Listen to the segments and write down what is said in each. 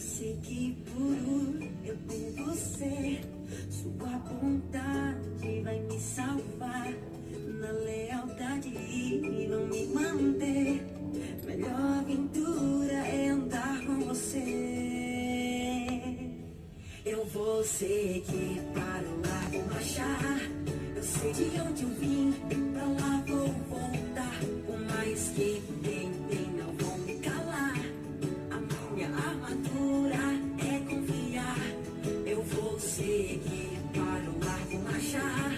sei que por eu ter você, sua vontade vai me salvar. Na lealdade vão me manter. Melhor aventura é andar com você. Eu vou seguir para o lago marchar. Eu sei de onde eu vim, pra lá vou voltar. Por mais que tentem, não vão me calar. A minha armadura é confiar. Eu vou seguir para o lago marchar.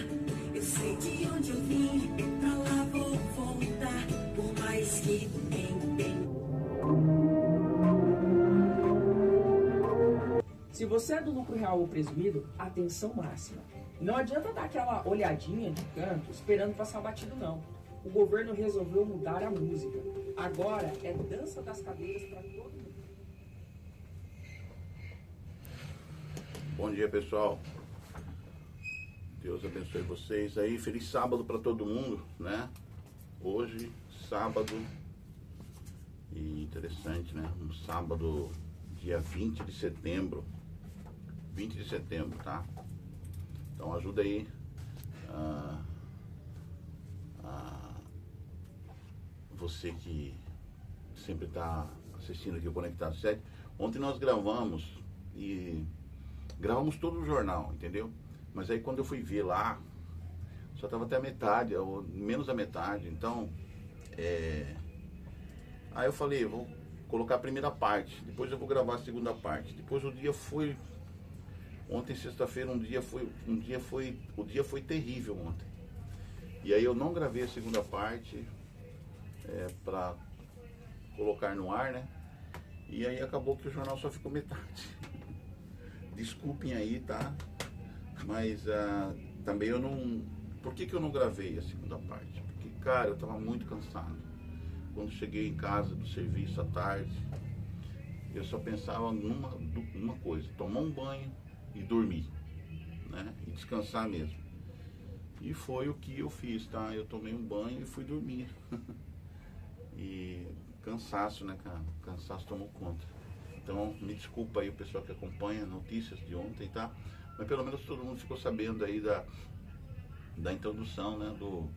Eu sei de onde eu vim, pra lá vou voltar. Por mais que tentem. Se você é do lucro real ou presumido, atenção máxima. Não adianta dar aquela olhadinha de canto esperando passar batido, não. O governo resolveu mudar a música. Agora é dança das cadeiras para todo mundo. Bom dia, pessoal. Deus abençoe vocês aí. Feliz sábado para todo mundo, né? Hoje, sábado. E interessante, né? Um sábado, dia 20 de setembro. 20 de setembro, tá? Então ajuda aí você que sempre tá assistindo aqui o Conectado 7. Ontem nós gravamos todo o jornal, entendeu? Mas aí quando eu fui ver lá, só tava até a metade, ou menos da metade. Então, aí eu falei, eu vou colocar a primeira parte, depois eu vou gravar a segunda parte. Depois o dia foi... Ontem, sexta-feira, o dia foi terrível ontem. E aí eu não gravei a segunda parte para colocar no ar, né? E aí acabou que o jornal só ficou metade. Desculpem aí, tá? Mas também eu não... Por que eu não gravei a segunda parte? Porque, cara, eu tava muito cansado. Quando cheguei em casa do serviço à tarde, eu só pensava numa coisa: tomar um banho e dormir, né? E descansar mesmo. E foi o que eu fiz, tá? Eu tomei um banho e fui dormir. E cansaço, né, cara? Cansaço tomou conta. Então, me desculpa aí o pessoal que acompanha notícias de ontem, tá? Mas pelo menos todo mundo ficou sabendo aí da introdução, né, do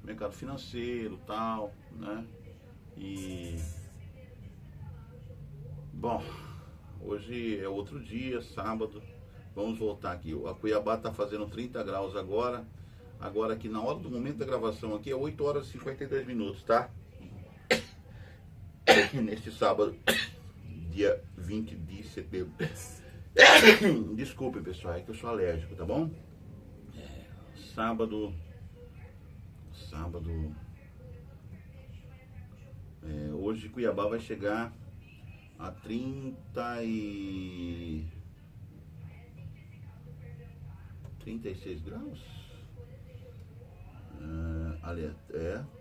mercado financeiro, tal, né? E bom, hoje é outro dia, sábado. Vamos voltar aqui. A Cuiabá está fazendo 30 graus agora. Agora aqui na hora do momento da gravação aqui é 8 horas e 52 minutos, tá? Neste sábado, dia 20 de setembro. Desculpe, pessoal, é que eu sou alérgico, tá bom? Sábado. Hoje Cuiabá vai chegar a 36 graus? Aliás,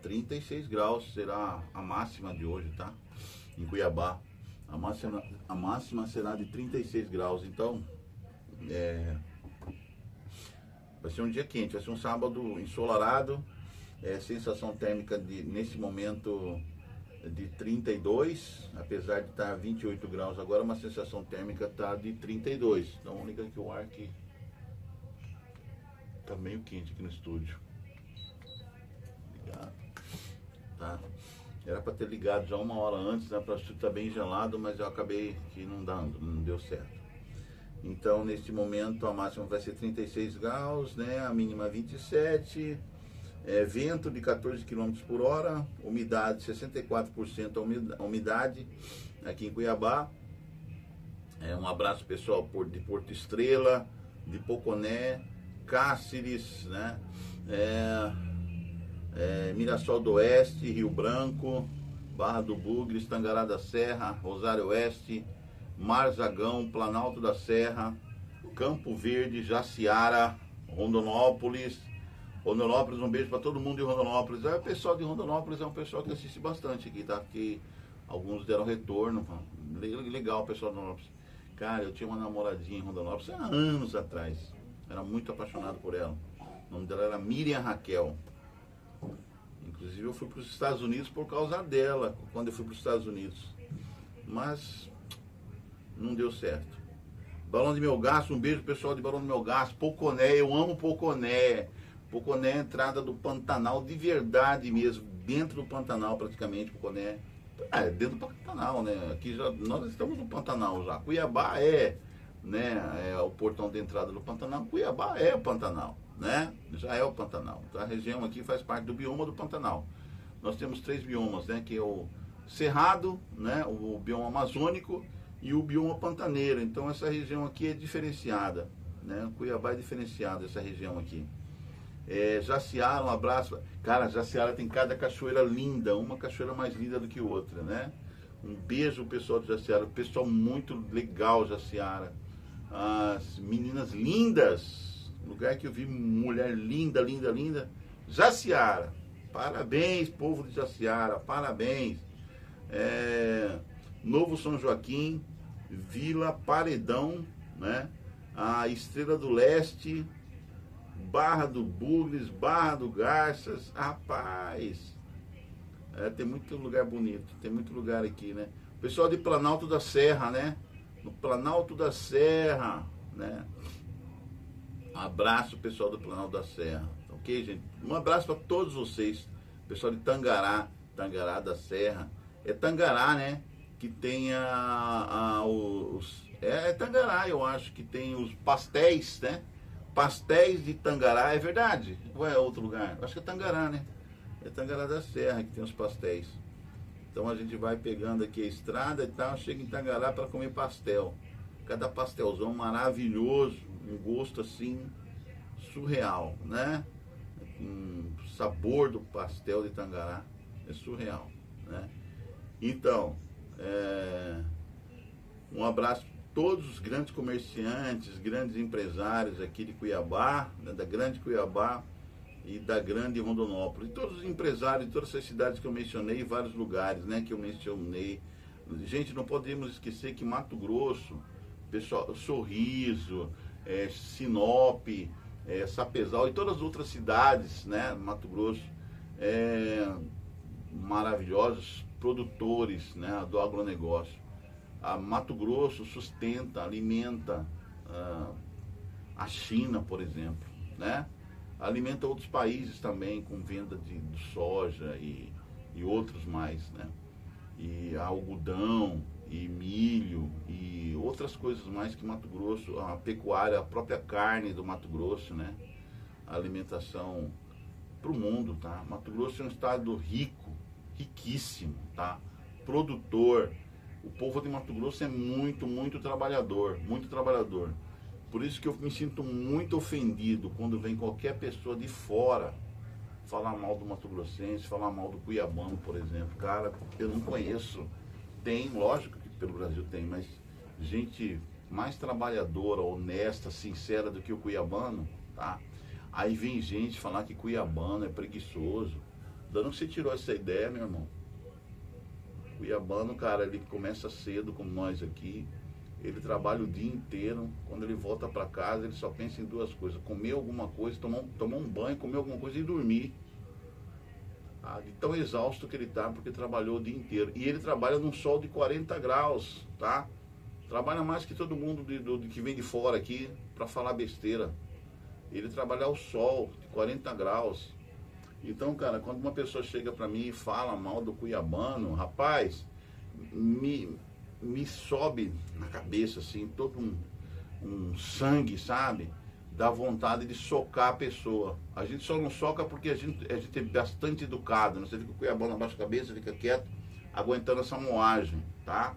36 graus será a máxima de hoje, tá? Em Cuiabá. A máxima será de 36 graus, então vai ser um dia quente, vai ser um sábado ensolarado, sensação térmica nesse momento de 32, apesar de estar 28 graus agora, uma sensação térmica está de 32. Então vamos ligar aqui o ar que tá meio quente aqui no estúdio. Ligado, tá? Era para ter ligado já uma hora antes, né, para o estúdio estar bem gelado, mas eu acabei que não deu certo. Então neste momento a máxima vai ser 36 graus, né, a mínima 27. Vento de 14 km por hora, umidade 64% a umidade aqui em Cuiabá. Um abraço pessoal de Porto Estrela, de Poconé, Cáceres, né? Mirassol do Oeste, Rio Branco, Barra do Bugres, Tangará da Serra, Rosário Oeste, Marzagão, Planalto da Serra, Campo Verde, Jaciara, Rondonópolis. Rondonópolis, um beijo para todo mundo de Rondonópolis. O pessoal de Rondonópolis é um pessoal que assiste bastante aqui, tá? Porque alguns deram retorno. Legal o pessoal de Rondonópolis. Cara, eu tinha uma namoradinha em Rondonópolis há anos atrás. Era muito apaixonado por ela. O nome dela era Miriam Raquel. Inclusive eu fui para os Estados Unidos por causa dela, quando eu fui para os Estados Unidos. Mas não deu certo. Barão de Melgaço, um beijo pessoal de Barão de Melgaço. Poconé, eu amo Poconé. Poconé é a entrada do Pantanal, de verdade mesmo, dentro do Pantanal praticamente, Poconé. É, dentro do Pantanal, né? Aqui já, nós estamos no Pantanal já. Cuiabá né, é o portão de entrada do Pantanal. Cuiabá é o Pantanal, né? Já é o Pantanal. Então, a região aqui faz parte do bioma do Pantanal. Nós temos 3 biomas, né? Que é o Cerrado, né? O bioma amazônico e o bioma pantaneiro. Então, essa região aqui é diferenciada, né? Cuiabá é diferenciada, essa região aqui. Jaciara, um abraço. Cara, Jaciara tem cada cachoeira linda, uma cachoeira mais linda do que outra, né? Um beijo pessoal de Jaciara, pessoal muito legal, Jaciara. As meninas lindas, lugar que eu vi mulher linda, linda, linda. Jaciara, parabéns, povo de Jaciara, parabéns. Novo São Joaquim, Vila Paredão, né? A Estrela do Leste, Barra do Bugres, Barra do Garças, rapaz, tem muito lugar bonito, tem muito lugar aqui, né? O pessoal de Planalto da Serra, né? No Planalto da Serra, né? Um abraço, pessoal do Planalto da Serra, ok, gente? Um abraço para todos vocês, pessoal de Tangará, Tangará da Serra, é Tangará, né? Que tem Tangará, eu acho que tem os pastéis, né? Pastéis de Tangará, é verdade? Ou é outro lugar? Acho que é Tangará, né? É Tangará da Serra que tem os pastéis. Então a gente vai pegando aqui a estrada e tal, chega em Tangará para comer pastel. Cada pastelzão maravilhoso, um gosto assim surreal, né? O sabor do pastel de Tangará é surreal, né? Então, um abraço todos os grandes comerciantes, grandes empresários aqui de Cuiabá, né, da grande Cuiabá e da grande Rondonópolis. E todos os empresários de todas essas cidades que eu mencionei, vários lugares, né, que eu mencionei. Gente, não podemos esquecer que Mato Grosso, pessoal, Sorriso, Sinop, Sapezal e todas as outras cidades, né, Mato Grosso, maravilhosos produtores, né, do agronegócio. A Mato Grosso sustenta, alimenta a China, por exemplo, né? Alimenta outros países também com venda de soja e outros mais, né? E algodão, e milho, e outras coisas mais que Mato Grosso, a pecuária, a própria carne do Mato Grosso, né? A alimentação para o mundo, tá? Mato Grosso é um estado rico, riquíssimo, tá? Produtor. O povo de Mato Grosso é muito, muito trabalhador, muito trabalhador. Por isso que eu me sinto muito ofendido quando vem qualquer pessoa de fora falar mal do Mato Grossense, falar mal do cuiabano, por exemplo. Cara, eu não conheço. Tem, lógico que pelo Brasil tem, mas gente mais trabalhadora, honesta, sincera do que o cuiabano, tá? Aí vem gente falar que cuiabano é preguiçoso. Da onde você tirou essa ideia, meu irmão? Cuiabano, cara, ele começa cedo, como nós aqui, ele trabalha o dia inteiro, quando ele volta para casa, ele só pensa em 2 coisas, comer alguma coisa, tomar um banho, comer alguma coisa e dormir. De tão exausto que ele tá, porque trabalhou o dia inteiro. E ele trabalha num sol de 40 graus, tá? Trabalha mais que todo mundo que vem de fora aqui, para falar besteira. Ele trabalha ao sol, de 40 graus. Então, cara, quando uma pessoa chega pra mim e fala mal do cuiabano, rapaz, me sobe na cabeça, assim, todo um sangue, sabe? Dá vontade de socar a pessoa. A gente só não soca porque a gente é bastante educado, né? Você fica com o cuiabano abaixo da cabeça, fica quieto, aguentando essa moagem, tá?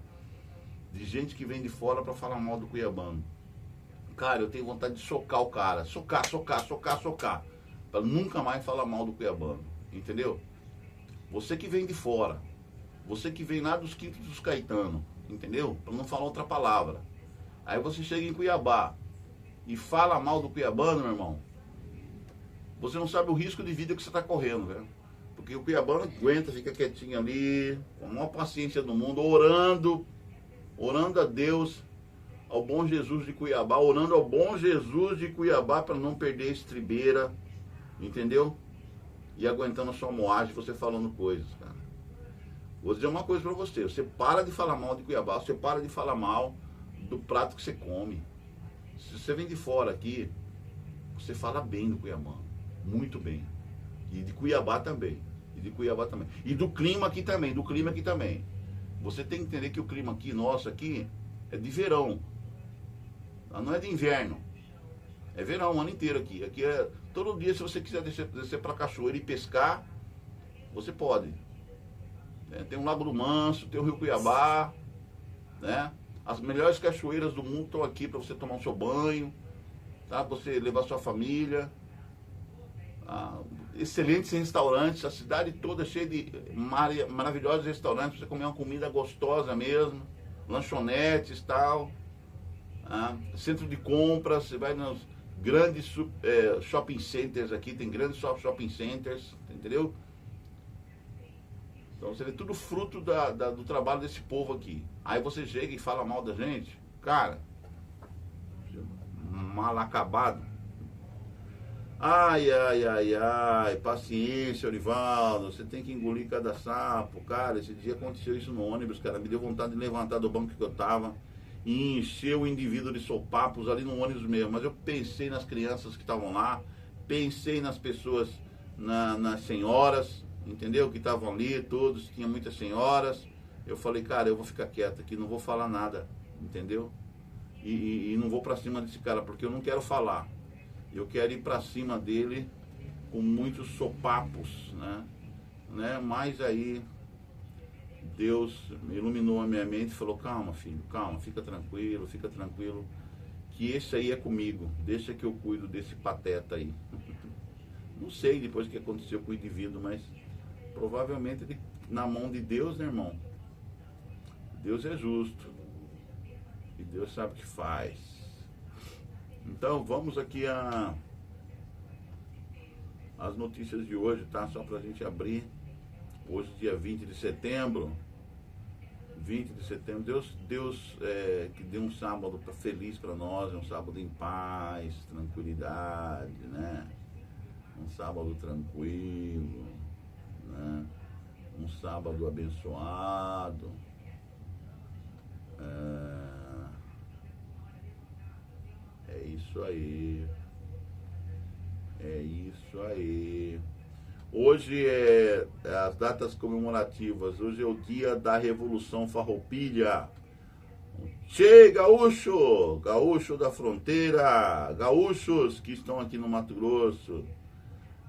De gente que vem de fora pra falar mal do cuiabano. Cara, eu tenho vontade de socar o cara, socar. Para nunca mais falar mal do cuiabano, entendeu? Você que vem de fora, você que vem lá dos Quintos dos Caetano, entendeu? Para não falar outra palavra. Aí você chega em Cuiabá e fala mal do cuiabano, meu irmão. Você não sabe o risco de vida que você está correndo, velho. Porque o cuiabano aguenta, fica quietinho ali, com a maior paciência do mundo, orando a Deus, ao bom Jesus de Cuiabá, orando ao bom Jesus de Cuiabá para não perder a estribeira. Entendeu? E aguentando a sua moagem, você falando coisas, cara. Vou dizer uma coisa pra você. Você para de falar mal de Cuiabá, você para de falar mal do prato que você come. Se você vem de fora aqui, você fala bem do Cuiabá, muito bem. E de Cuiabá também. E do clima aqui também, Você tem que entender que o clima aqui, nosso aqui, é de verão. Não é de inverno. É verão o ano inteiro aqui. Aqui é todo dia, se você quiser descer para a cachoeira e pescar, você pode. Tem o Lago do Manso, tem o Rio Cuiabá, né? As melhores cachoeiras do mundo estão aqui para você tomar o seu banho, tá? Você levar sua família. Excelentes restaurantes, a cidade toda cheia de maravilhosos restaurantes, para você comer uma comida gostosa mesmo, lanchonetes e tal. Centro de compras, você vai nos grandes shopping centers aqui, tem grandes shopping centers, entendeu? Então você vê tudo fruto do trabalho desse povo aqui. Aí você chega e fala mal da gente, cara, mal acabado. Ai, paciência, Orivaldo, você tem que engolir cada sapo. Cara, esse dia aconteceu isso no ônibus, cara, me deu vontade de levantar do banco que eu tava e encher o indivíduo de sopapos ali no ônibus mesmo. Mas eu pensei nas crianças que estavam lá, pensei nas pessoas, nas senhoras, entendeu? Que estavam ali, todos, tinha muitas senhoras. Eu falei, cara, eu vou ficar quieto aqui, não vou falar nada, entendeu? E não vou pra cima desse cara, porque eu não quero falar. Eu quero ir pra cima dele com muitos sopapos, né? Mas aí Deus iluminou a minha mente e falou, calma, filho, calma, fica tranquilo, que esse aí é comigo, deixa que eu cuido desse pateta aí. Não sei depois o que aconteceu com o indivíduo, mas provavelmente ele, na mão de Deus, né, irmão? Deus é justo e Deus sabe o que faz. Então vamos aqui as notícias de hoje, tá? Só pra gente abrir. Hoje, dia 20 de setembro. 20 de setembro. Deus que deu um sábado feliz para nós, um sábado em paz, tranquilidade, né? Um sábado tranquilo, né? Um sábado abençoado. É isso aí. É isso aí. Hoje é as datas comemorativas. Hoje é o dia da Revolução Farroupilha. Che, gaúcho! Gaúcho da fronteira! Gaúchos que estão aqui no Mato Grosso.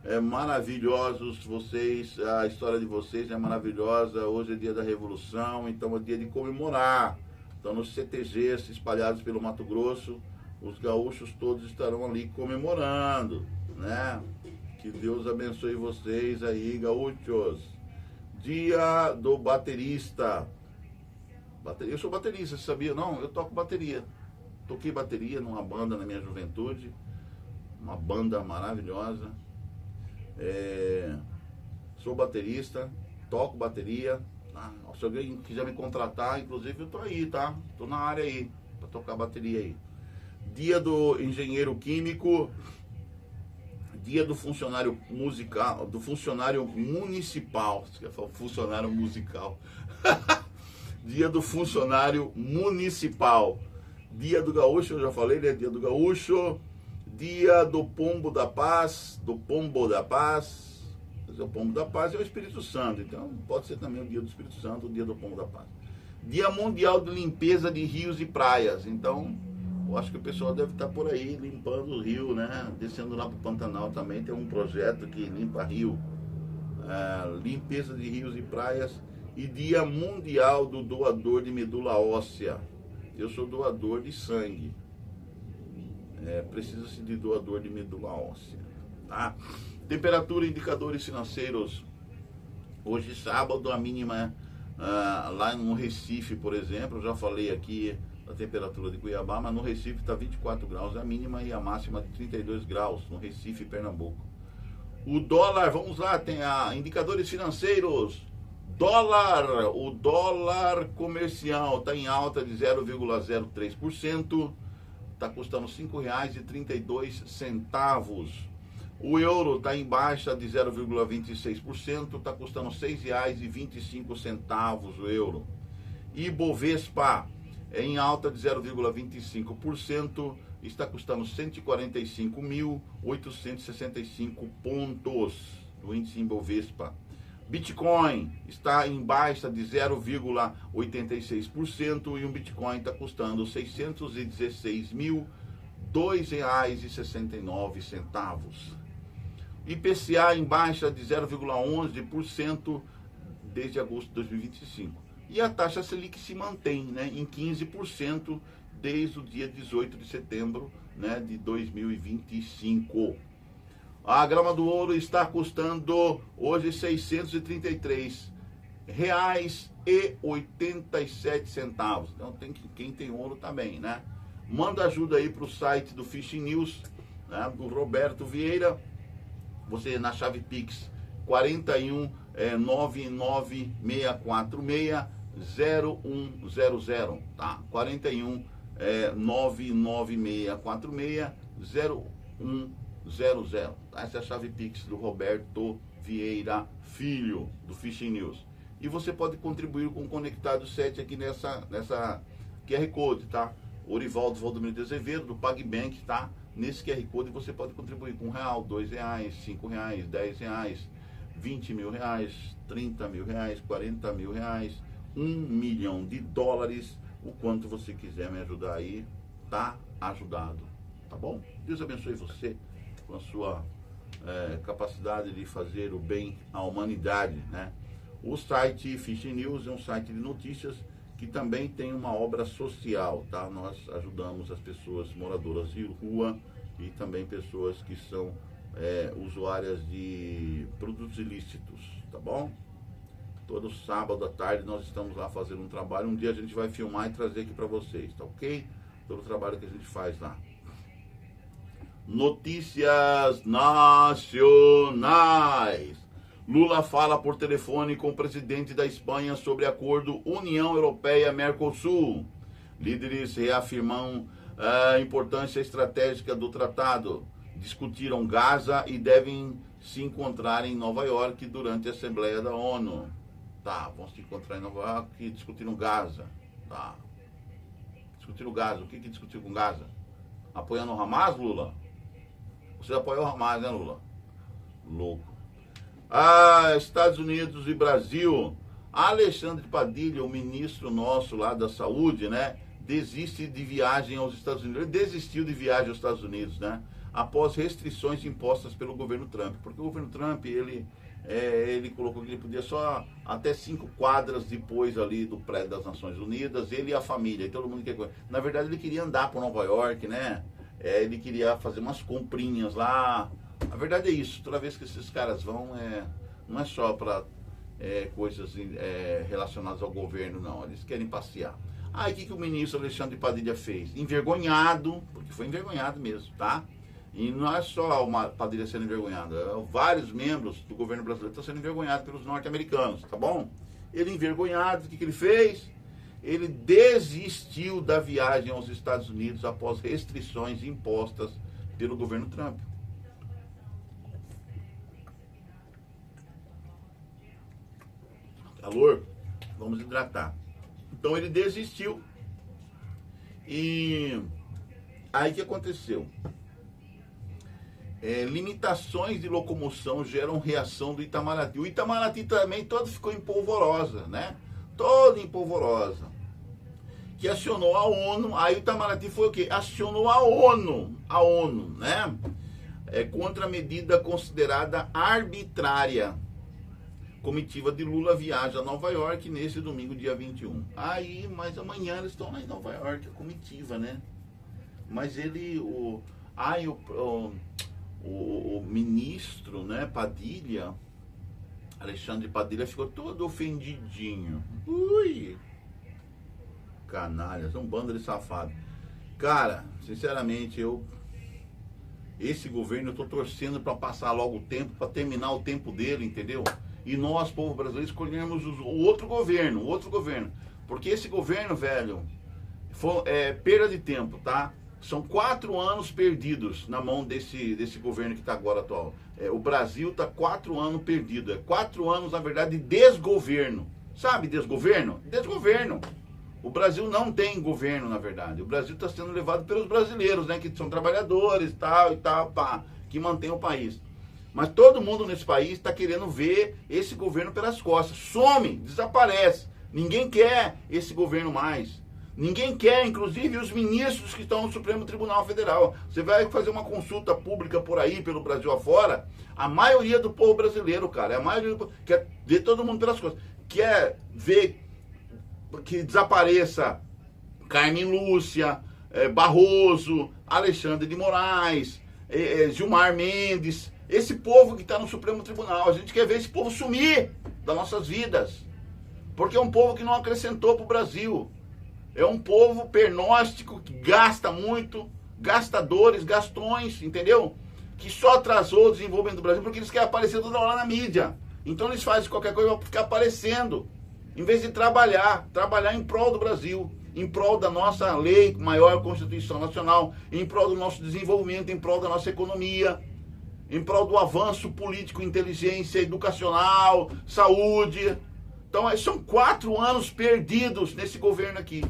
É maravilhosos vocês, a história de vocês é maravilhosa. Hoje é dia da Revolução, então é dia de comemorar. Então nos CTGs espalhados pelo Mato Grosso, os gaúchos todos estarão ali comemorando, né? Que Deus abençoe vocês aí, gaúchos. Dia do baterista. Eu sou baterista, você sabia? Não, eu toco bateria. Toquei bateria numa banda na minha juventude. Uma banda maravilhosa. Sou baterista, toco bateria. Se alguém quiser me contratar, inclusive eu tô aí, tá? Tô na área aí, pra tocar bateria aí. Dia do engenheiro químico. Dia do funcionário musical, do funcionário municipal. Você quer falar funcionário musical? Dia do funcionário municipal. Dia do gaúcho, eu já falei, né? Dia do gaúcho. Dia do pombo da paz. Do pombo da paz. O pombo da paz é o Espírito Santo. Então pode ser também o dia do Espírito Santo, o dia do pombo da paz. Dia mundial de limpeza de rios e praias. Então eu acho que o pessoal deve estar por aí limpando o rio, né? Descendo lá para o Pantanal também tem um projeto que limpa rio. Limpeza de rios e praias. E dia mundial do doador de medula óssea. Eu sou doador de sangue. Precisa-se de doador de medula óssea, tá? Temperatura e indicadores financeiros. Hoje sábado a mínima lá no Recife, por exemplo, eu já falei aqui a temperatura de Cuiabá, mas no Recife está 24 graus a mínima e a máxima de 32 graus no Recife, Pernambuco. O dólar, vamos lá, tem indicadores financeiros. O dólar comercial está em alta de 0,03%, está custando R$ 5,32. O euro está em baixa de 0,26%, está custando R$ 6,25 o euro. Ibovespa em alta de 0,25%, está custando 145.865 pontos do índice Ibovespa. Bitcoin está em baixa de 0,86% e um Bitcoin está custando R$ 616.002,69. IPCA em baixa de 0,11% desde agosto de 2025. E a taxa Selic se mantém, né, em 15% desde o dia 18 de setembro, né, de 2025. A grama do ouro está custando hoje R$ 633,87. Então quem tem ouro também, né? Manda ajuda aí para o site do Fishing News, né, do Roberto Vieira. Você na chave Pix 41 996460100, tá? 41 996460100. Essa é a chave Pix do Roberto Vieira Filho, do Fishing News. E você pode contribuir com o Conectado 7 aqui nessa QR Code, tá? Orivaldo Valdomiro de Azevedo, do PagBank, tá? Nesse QR Code você pode contribuir com R$1, R$2, R$5, R$10, R$20 mil, R$30 mil, R$40 mil, R$1 milhão, o quanto você quiser me ajudar aí, tá ajudado, tá bom? Deus abençoe você com a sua capacidade de fazer o bem à humanidade, né? O site Fishing News é um site de notícias que também tem uma obra social, tá? Nós ajudamos as pessoas moradoras de rua e também pessoas que são usuárias de produtos ilícitos, tá bom? Todo sábado à tarde nós estamos lá fazendo um trabalho. Um dia a gente vai filmar e trazer aqui para vocês, tá ok? Todo o trabalho que a gente faz lá. Notícias nacionais. Lula fala por telefone com o presidente da Espanha sobre acordo União Europeia-Mercosul. Líderes reafirmam a importância estratégica do tratado. Discutiram Gaza e devem se encontrar em Nova York durante a Assembleia da ONU. Tá, vão se encontrar em Nova York e discutiram Gaza. Tá. Discutiram Gaza. O que discutiu com Gaza? Apoiando o Hamas, Lula? Você apoia o Hamas, né, Lula? Louco. Estados Unidos e Brasil. Alexandre Padilha, o ministro nosso lá da saúde, né? Desiste de viagem aos Estados Unidos. Ele desistiu de viagem aos Estados Unidos, né? Após restrições impostas pelo governo Trump. Porque o governo Trump, ele colocou que ele podia só até 5 quadras depois ali do prédio das Nações Unidas, ele e a família, e todo mundo quer. Na verdade, ele queria andar por Nova York, né? Ele queria fazer umas comprinhas lá. A verdade é isso, toda vez que esses caras vão, não é só para coisas relacionadas ao governo, não. Eles querem passear. Aí o que o ministro Alexandre Padilha fez? Envergonhado, porque foi envergonhado mesmo, tá? E não é só uma Padilha sendo envergonhada, vários membros do governo brasileiro estão sendo envergonhados pelos norte-americanos, tá bom? Ele envergonhado, o que ele fez? Ele desistiu da viagem aos Estados Unidos após restrições impostas pelo governo Trump. Calor? Vamos hidratar. Então ele desistiu. E aí o que aconteceu? Limitações de locomoção geram reação do Itamaraty. O Itamaraty também todo ficou em polvorosa, né? Todo em polvorosa. Que acionou a ONU. Aí o Itamaraty foi o quê? Acionou a ONU, né? Contra a medida considerada arbitrária. Comitiva de Lula viaja a Nova York nesse domingo, dia 21. Aí, mas amanhã eles estão lá em Nova York, a comitiva, né? Mas ele, o ministro, né, Padilha, Alexandre Padilha, ficou todo ofendidinho. Ui! Canalhas, um bando de safado. Cara, sinceramente, esse governo eu tô torcendo para passar logo o tempo, para terminar o tempo dele, entendeu? E nós, povo brasileiro, escolhemos o outro governo. Porque esse governo, velho, perda de tempo, tá? São 4 anos perdidos na mão desse governo que está agora atual. O Brasil está 4 anos perdido. 4 anos, na verdade, de desgoverno. Sabe desgoverno? Desgoverno. O Brasil não tem governo, na verdade. O Brasil está sendo levado pelos brasileiros, né? Que são trabalhadores, tal, pá, que mantém o país. Mas todo mundo nesse país está querendo ver esse governo pelas costas. Some, desaparece. Ninguém quer esse governo mais. Ninguém quer, inclusive os ministros que estão no Supremo Tribunal Federal. Você vai fazer uma consulta pública por aí, pelo Brasil afora, a maioria do povo brasileiro, cara, a maioria do povo, quer ver todo mundo pelas costas. Quer ver que desapareça Carmen Lúcia, Barroso, Alexandre de Moraes, Gilmar Mendes, esse povo que está no Supremo Tribunal. A gente quer ver esse povo sumir das nossas vidas, porque é um povo que não acrescentou para o Brasil. É um povo pernóstico, que gasta muito, gastadores, gastões, entendeu? Que só atrasou o desenvolvimento do Brasil porque eles querem aparecer toda hora na mídia. Então eles fazem qualquer coisa para ficar aparecendo, em vez de trabalhar em prol do Brasil, em prol da nossa lei, maior Constituição Nacional, em prol do nosso desenvolvimento, em prol da nossa economia, em prol do avanço político, inteligência, educacional, saúde. Então são 4 anos perdidos nesse governo aqui.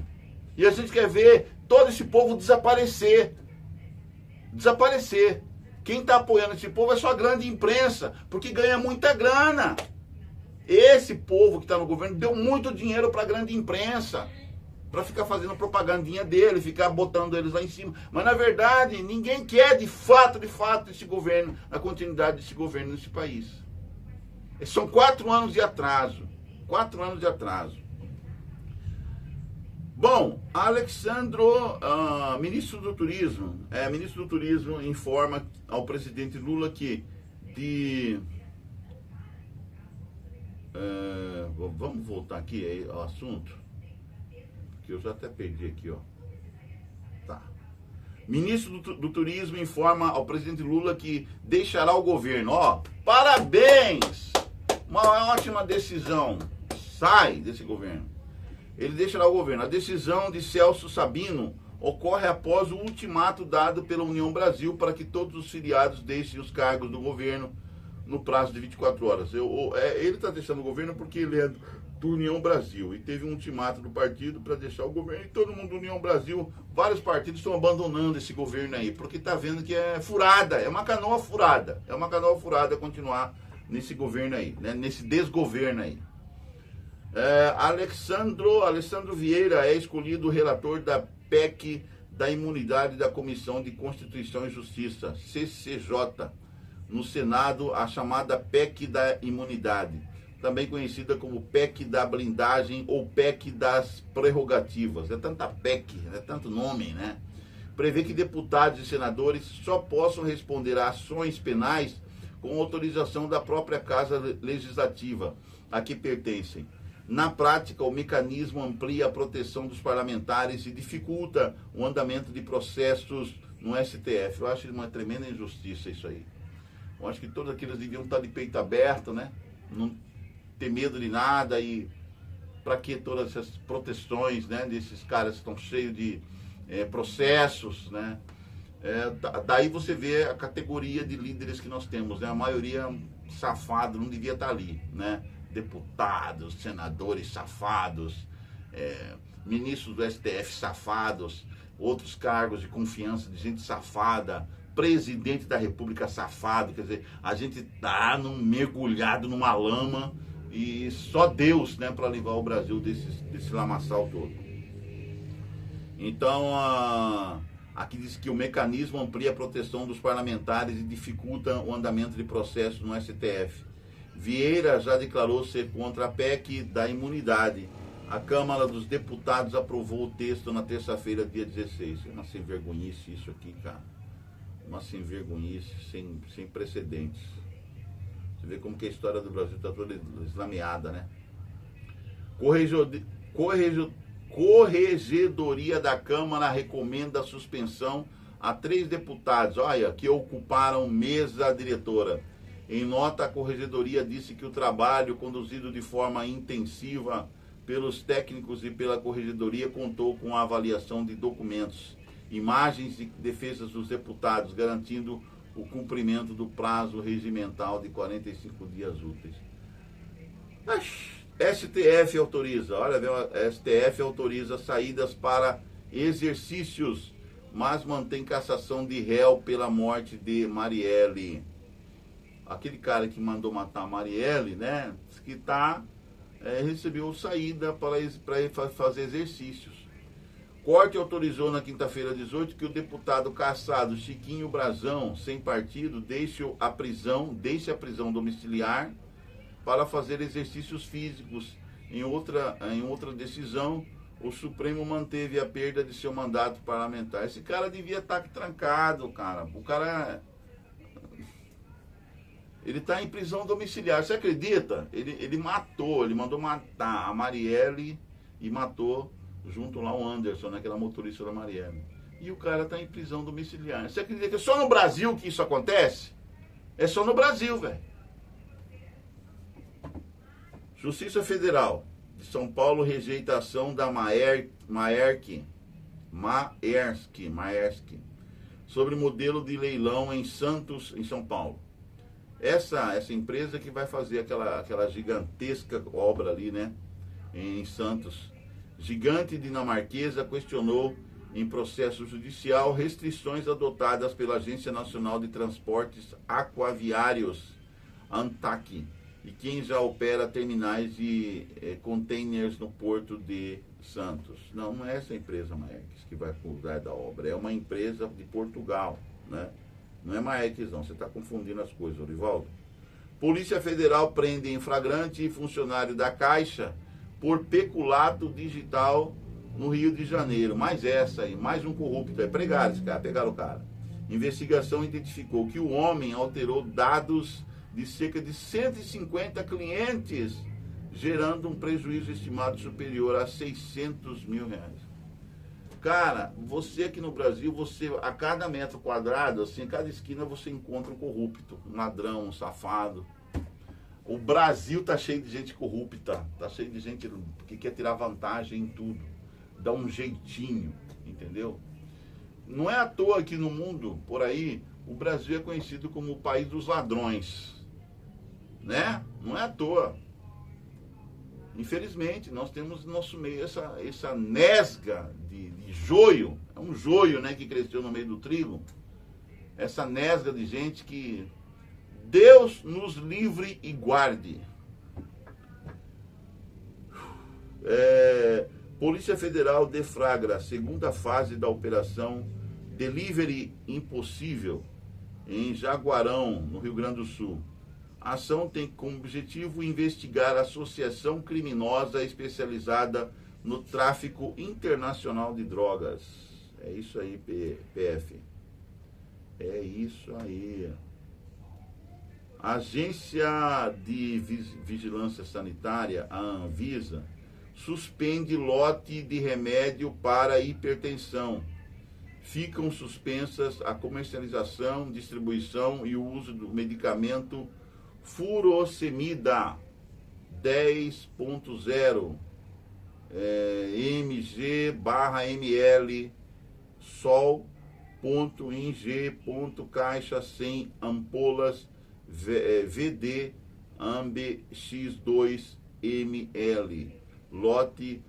E a gente quer ver todo esse povo desaparecer. Desaparecer. Quem está apoiando esse povo é só a grande imprensa, porque ganha muita grana. Esse povo que está no governo deu muito dinheiro para a grande imprensa, para ficar fazendo propagandinha dele, ficar botando eles lá em cima. Mas na verdade, ninguém quer de fato esse governo, a continuidade desse governo nesse país. São 4 anos de atraso. 4 anos de atraso. Bom, Alexandro, ministro do Turismo, informa ao presidente Lula que vamos voltar aqui ao assunto, que eu já até perdi aqui, ó. Tá. Ministro do Turismo informa ao presidente Lula que deixará o governo. Ó, parabéns! Uma ótima decisão. Sai desse governo. Ele deixará o governo. A decisão de Celso Sabino ocorre após o ultimato dado pela União Brasil para que todos os filiados deixem os cargos do governo no prazo de 24 horas. Ele está deixando o governo porque ele é do União Brasil e teve um ultimato do partido para deixar o governo, e todo mundo do União Brasil, vários partidos estão abandonando esse governo aí, porque está vendo que é furada, é uma canoa furada continuar nesse governo aí, né, nesse desgoverno aí. Alessandro Vieira é escolhido relator da PEC da imunidade da Comissão de Constituição e Justiça, CCJ, no Senado, a chamada PEC da imunidade, também conhecida como PEC da blindagem ou PEC das prerrogativas. É tanta PEC, é tanto nome, né? Prevê que deputados e senadores só possam responder a ações penais com autorização da própria Casa Legislativa a que pertencem. Na prática, o mecanismo amplia a proteção dos parlamentares e dificulta o andamento de processos no STF. Eu acho uma tremenda injustiça isso aí. Eu acho que todos aqueles deviam estar de peito aberto, né? Não ter medo de nada. E para que todas essas proteções, né, desses caras que estão cheios de processos, né? Daí você vê a categoria de líderes que nós temos, né? A maioria safado, não devia estar ali, né? Deputados, senadores safados, ministros do STF safados, outros cargos de confiança de gente safada, presidente da República safado. Quer dizer, a gente está mergulhado numa lama e só Deus, né, para livrar o Brasil desse lamaçal todo. Então, aqui diz que o mecanismo amplia a proteção dos parlamentares e dificulta o andamento de processo no STF. Vieira já declarou ser contra a PEC da imunidade. A Câmara dos Deputados aprovou o texto na terça-feira, dia 16. É uma sem-vergonhice isso aqui, cara. Uma sem-vergonhice, sem precedentes. Você vê como que a história do Brasil está toda eslameada, né? Corregedoria da Câmara recomenda a suspensão a 3 deputados, olha, que ocuparam mesa diretora. Em nota, a Corregedoria disse que o trabalho conduzido de forma intensiva pelos técnicos e pela Corregedoria contou com a avaliação de documentos, imagens e defesas dos deputados, garantindo o cumprimento do prazo regimental de 45 dias úteis. STF autoriza, olha, STF autoriza saídas para exercícios, mas mantém cassação de réu pela morte de Marielle. Aquele cara que mandou matar a Marielle, né, que recebeu saída para fazer exercícios. Corte autorizou na quinta-feira 18 que o deputado cassado Chiquinho Brazão, sem partido, deixe a prisão domiciliar para fazer exercícios físicos. Em outra decisão, o Supremo manteve a perda de seu mandato parlamentar. Esse cara devia estar trancado, cara. O cara... Ele está em prisão domiciliar. Você acredita? Ele mandou matar a Marielle e matou junto lá o Anderson, né, que era motorista da Marielle. E o cara está em prisão domiciliar. Você acredita que é só no Brasil que isso acontece? É só no Brasil, velho. Justiça Federal de São Paulo rejeita a ação da Maersk sobre modelo de leilão em Santos, em São Paulo. Essa empresa que vai fazer aquela gigantesca obra ali, né, em Santos. Gigante dinamarquesa questionou em processo judicial restrições adotadas pela Agência Nacional de Transportes Aquaviários, ANTAQ, e quem já opera terminais de containers no Porto de Santos. Não é essa empresa Maersk que vai cuidar da obra, é uma empresa de Portugal, né? Não é Maersk não, você está confundindo as coisas, Orivaldo. Polícia Federal prende em flagrante funcionário da Caixa por peculato digital no Rio de Janeiro. Mais essa aí, mais um corrupto. Pegaram esse cara, pegaram o cara. Investigação identificou que o homem alterou dados de cerca de 150 clientes, gerando um prejuízo estimado superior a 600 mil reais. Cara, você aqui no Brasil, a cada metro quadrado, assim, a cada esquina você encontra um corrupto, um ladrão, um safado. O Brasil tá cheio de gente corrupta, tá cheio de gente que quer tirar vantagem em tudo, dá um jeitinho, entendeu? Não é à toa que no mundo, por aí, o Brasil é conhecido como o país dos ladrões, né? Não é à toa. Infelizmente, nós temos no nosso meio essa nesga de joio, é um joio, né, que cresceu no meio do trigo, essa nesga de gente que Deus nos livre e guarde. Polícia Federal deflagra a segunda fase da operação Delivery Impossível em Jaguarão, no Rio Grande do Sul. A ação tem como objetivo investigar a associação criminosa especializada no tráfico internacional de drogas. É isso aí, PF. É isso aí. A Agência de Vigilância Sanitária, a Anvisa, suspende lote de remédio para hipertensão. Ficam suspensas a comercialização, distribuição e o uso do medicamento furosemida 10.0 mg/ml sol.ing.caixa 100 ampolas VD Ambe X2 ml lote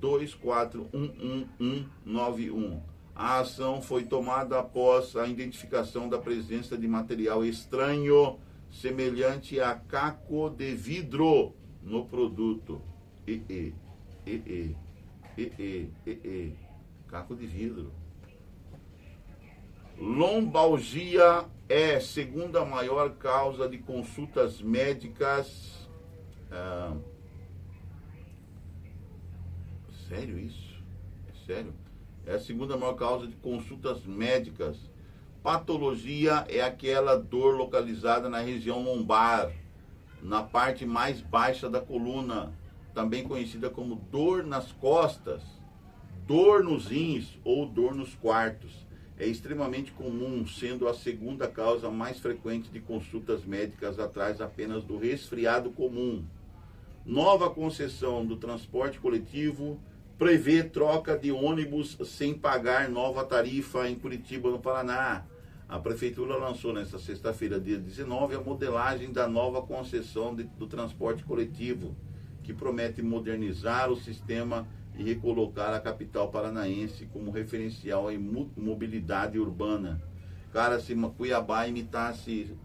2411191. A ação foi tomada após a identificação da presença de material estranho semelhante a caco de vidro no produto. Caco de vidro. Lombalgia é segunda maior causa de consultas médicas. Sério isso? É sério? É a segunda maior causa de consultas médicas. Patologia é aquela dor localizada na região lombar, na parte mais baixa da coluna, também conhecida como dor nas costas, dor nos rins ou dor nos quartos. É extremamente comum, sendo a segunda causa mais frequente de consultas médicas, atrás apenas do resfriado comum. Nova concessão do transporte coletivo prevê troca de ônibus sem pagar nova tarifa em Curitiba, no Paraná. A Prefeitura lançou nesta sexta-feira, dia 19, a modelagem da nova concessão do transporte coletivo, que promete modernizar o sistema e recolocar a capital paranaense como referencial em mobilidade urbana. Cara, se Cuiabá imitasse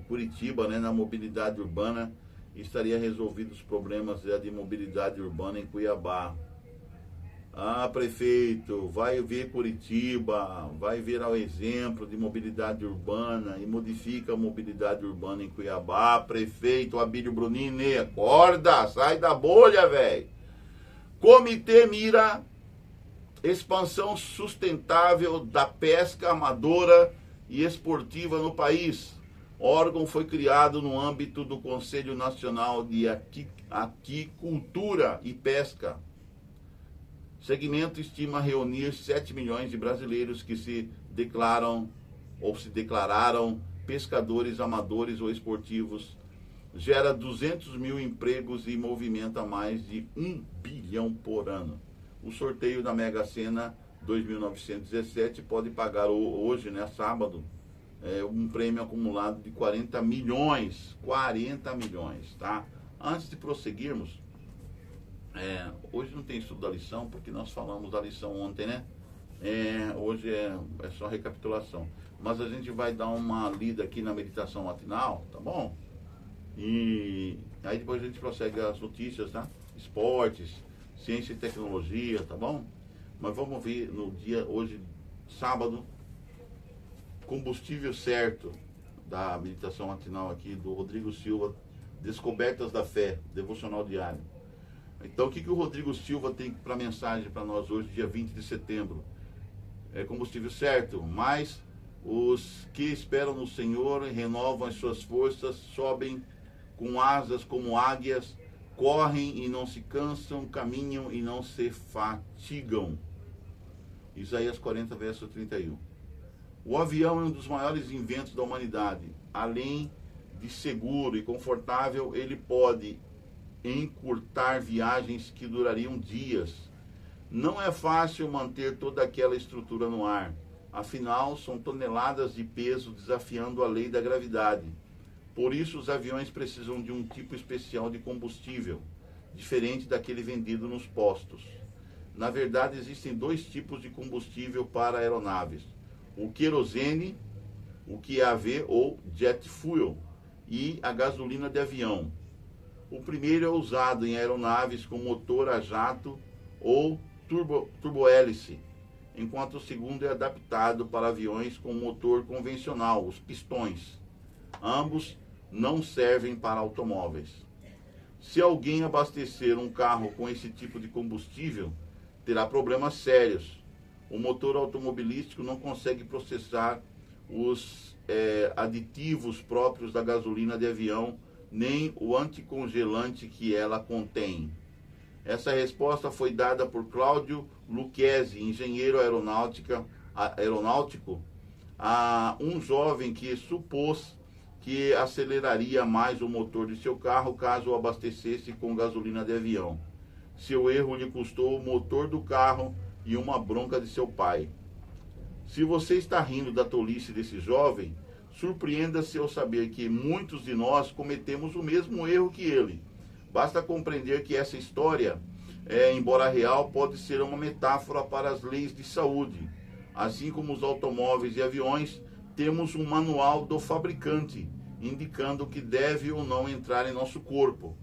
Curitiba, né, na mobilidade urbana, estaria resolvido os problemas de mobilidade urbana em Cuiabá. Ah, prefeito, vai ver Curitiba, vai ver ao exemplo de mobilidade urbana e modifica a mobilidade urbana em Cuiabá. Prefeito Abílio Brunini, acorda, sai da bolha, velho. Comitê mira expansão sustentável da pesca amadora e esportiva no país. O órgão foi criado no âmbito do Conselho Nacional de Aquicultura e Pesca. O segmento estima reunir 7 milhões de brasileiros que se declararam pescadores amadores ou esportivos. Gera 200 mil empregos e movimenta mais de 1 bilhão por ano. O sorteio da Mega Sena 2.917 pode pagar hoje, né, sábado, um prêmio acumulado de 40 milhões. 40 milhões, tá? Antes de prosseguirmos, hoje não tem estudo da lição, porque nós falamos da lição ontem, né? Hoje é só recapitulação. Mas a gente vai dar uma lida aqui na meditação matinal, tá bom? E aí depois a gente prossegue as notícias, tá? Esportes, ciência e tecnologia, tá bom? Mas vamos ver no dia, hoje, sábado, combustível certo da meditação matinal aqui do Rodrigo Silva, Descobertas da Fé, devocional diário. Então, o que o Rodrigo Silva tem para mensagem para nós hoje, dia 20 de setembro? Combustível certo, mas os que esperam no Senhor renovam as suas forças, sobem com asas como águias, correm e não se cansam, caminham e não se fatigam. Isaías 40, verso 31. O avião é um dos maiores inventos da humanidade. Além de seguro e confortável, ele pode encurtar viagens que durariam dias. Não é fácil manter toda aquela estrutura no ar. Afinal, são toneladas de peso desafiando a lei da gravidade. Por isso, os aviões precisam de um tipo especial de combustível, diferente daquele vendido nos postos. Na verdade, existem 2 tipos de combustível para aeronaves: o querosene, o QAV ou jet fuel, e a gasolina de avião. O primeiro é usado em aeronaves com motor a jato ou turbohélice, enquanto o segundo é adaptado para aviões com motor convencional, os pistões. Ambos não servem para automóveis. Se alguém abastecer um carro com esse tipo de combustível, terá problemas sérios. O motor automobilístico não consegue processar os aditivos próprios da gasolina de avião, nem o anticongelante que ela contém. Essa resposta foi dada por Cláudio Lucchesi, engenheiro aeronáutico, a um jovem que supôs que aceleraria mais o motor de seu carro caso o abastecesse com gasolina de avião. Seu erro lhe custou o motor do carro e uma bronca de seu pai. Se você está rindo da tolice desse jovem, surpreenda-se ao saber que muitos de nós cometemos o mesmo erro que ele. Basta compreender que essa história, embora real, pode ser uma metáfora para as leis de saúde. Assim como os automóveis e aviões, temos um manual do fabricante, indicando o que deve ou não entrar em nosso corpo.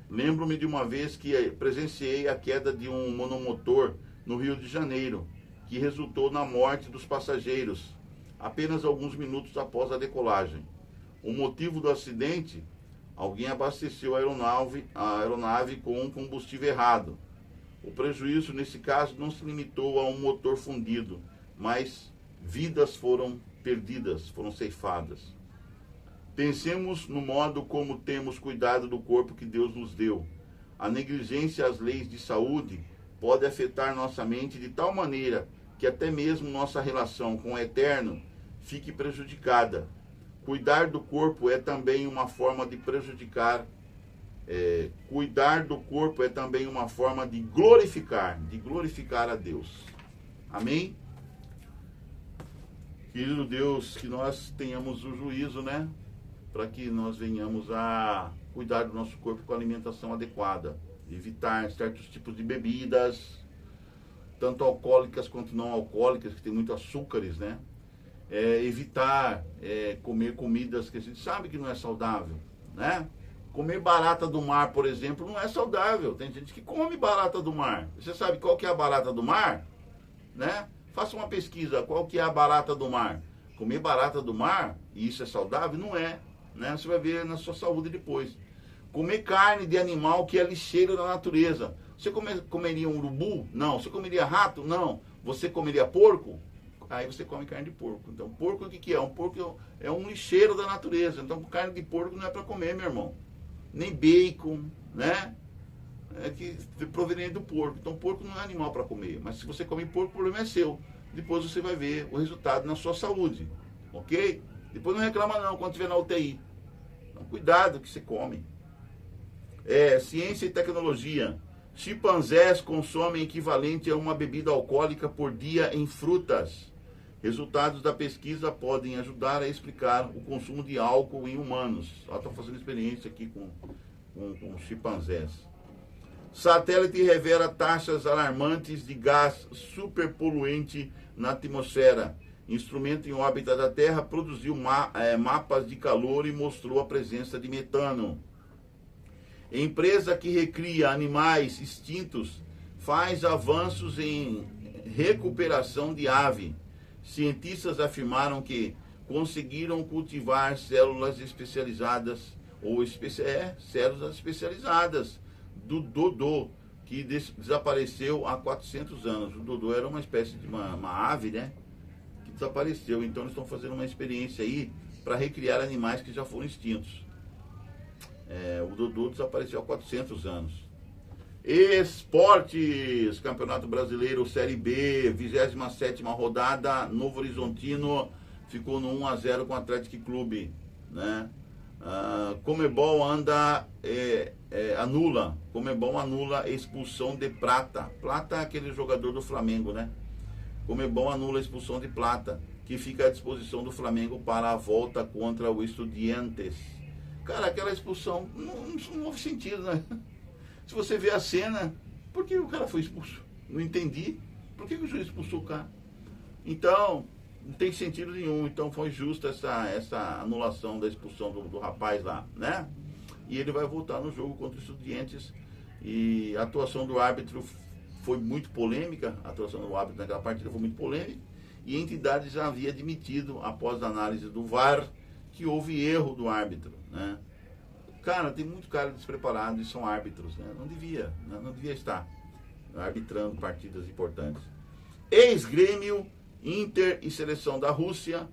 Lembro-me de uma vez que presenciei a queda de um monomotor no Rio de Janeiro, que resultou na morte dos passageiros, apenas alguns minutos após a decolagem. O motivo do acidente? Alguém abasteceu a aeronave com um combustível errado. O prejuízo, nesse caso, não se limitou a um motor fundido, mas vidas foram perdidas, foram ceifadas. Pensemos no modo como temos cuidado do corpo que Deus nos deu. A negligência às leis de saúde pode afetar nossa mente de tal maneira que até mesmo nossa relação com o Eterno fique prejudicada. Cuidar do corpo é também uma forma de prejudicar. Cuidar do corpo é também uma forma de glorificar a Deus. Amém? Querido Deus, que nós tenhamos o juízo, né? Para que nós venhamos a cuidar do nosso corpo com alimentação adequada. Evitar certos tipos de bebidas, tanto alcoólicas quanto não alcoólicas, que tem muito açúcares, né? Evitar comer comidas que a gente sabe que não é saudável, né? Comer barata do mar, por exemplo, não é saudável. Tem gente que come barata do mar. Você sabe qual que é a barata do mar? Né? Faça uma pesquisa, qual que é a barata do mar? Comer barata do mar, e isso é saudável? Não é, né? Você vai ver na sua saúde depois. Comer carne de animal que é lixeiro da natureza. Você comeria um urubu? Não. Você comeria rato? Não. Você comeria porco? Aí você come carne de porco. Então, porco o que é? Um porco é um lixeiro da natureza. Então, carne de porco não é para comer, meu irmão. Nem bacon, né? É que proveniente do porco. Então, porco não é animal para comer. Mas se você come porco, o problema é seu. Depois você vai ver o resultado na sua saúde. Ok? Depois não reclama não quando estiver na UTI. Então, cuidado que você come. Ciência e tecnologia. Chimpanzés consomem equivalente a uma bebida alcoólica por dia em frutas. Resultados da pesquisa podem ajudar a explicar o consumo de álcool em humanos. Estou fazendo experiência aqui com chimpanzés. Satélite revela taxas alarmantes de gás superpoluente na atmosfera. Instrumento em órbita da Terra produziu mapas de calor e mostrou a presença de metano. Empresa que recria animais extintos faz avanços em recuperação de ave. Cientistas afirmaram que conseguiram cultivar células especializadas, células especializadas do dodô, que desapareceu há 400 anos. O dodô era uma espécie de uma ave, né? Que desapareceu. Então eles estão fazendo uma experiência aí para recriar animais que já foram extintos. O dodô desapareceu há 400 anos. Esportes, Campeonato Brasileiro, Série B, 27ª rodada, Novo Horizontino ficou no 1-0 com o Atlético Clube, né? Comebol anula expulsão de Plata. Plata é aquele jogador do Flamengo, né? Comebol anula a expulsão de Plata, que fica à disposição do Flamengo para a volta contra o Estudiantes. Cara, aquela expulsão não houve sentido, né? Se você vê a cena, por que o cara foi expulso? Não entendi. Por que o juiz expulsou o cara? Então, não tem sentido nenhum. Então foi justa essa anulação da expulsão do rapaz lá, né? E ele vai voltar no jogo contra os Estudiantes. E a atuação do árbitro foi muito polêmica. A atuação do árbitro naquela partida foi muito polêmica. E a entidade já havia admitido, após a análise do VAR, que houve erro do árbitro, né? Cara, tem muito cara despreparado e são árbitros, né? Não devia estar arbitrando partidas importantes. Ex-Grêmio, Inter e Seleção da Rússia,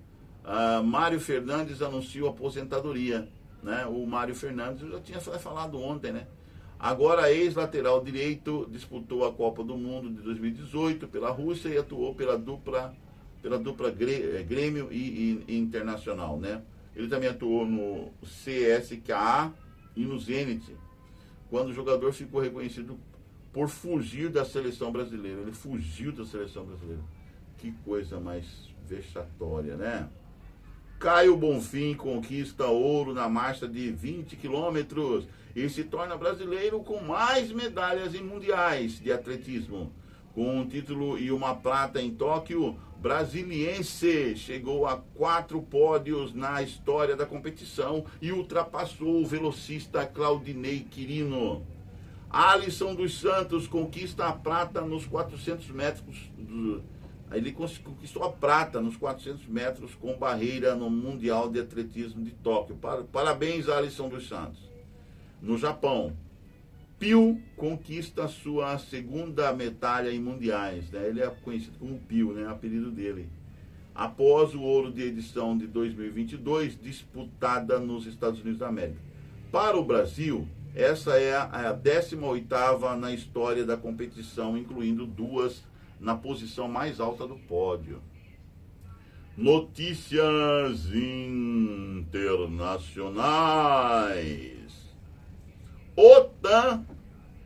Mário Fernandes anunciou aposentadoria, né? O Mário Fernandes, eu já tinha falado ontem, né? Agora, ex-lateral direito, disputou a Copa do Mundo de 2018 pela Rússia e atuou pela dupla Grêmio e Internacional, né? Ele também atuou no CSKA e no Zenit, quando o jogador ficou reconhecido por fugir da seleção brasileira. Ele fugiu da seleção brasileira. Que coisa mais vexatória, né? Caio Bonfim conquista ouro na marcha de 20 quilômetros e se torna brasileiro com mais medalhas em mundiais de atletismo. Com um título e uma prata em Tóquio, Brasiliense chegou a 4 pódios na história da competição e ultrapassou o velocista Claudinei Quirino. Alisson dos Santos conquista a prata nos 400 metros. Ele conquistou a prata nos 400 metros com barreira no Mundial de Atletismo de Tóquio. Parabéns, Alisson dos Santos. No Japão, Pio conquista sua segunda medalha em mundiais, né? Ele é conhecido como Pio, né? O apelido dele. Após o ouro de edição de 2022, disputada nos Estados Unidos da América. Para o Brasil, essa é a 18ª na história da competição, incluindo 2 na posição mais alta do pódio. Notícias internacionais. OTAN,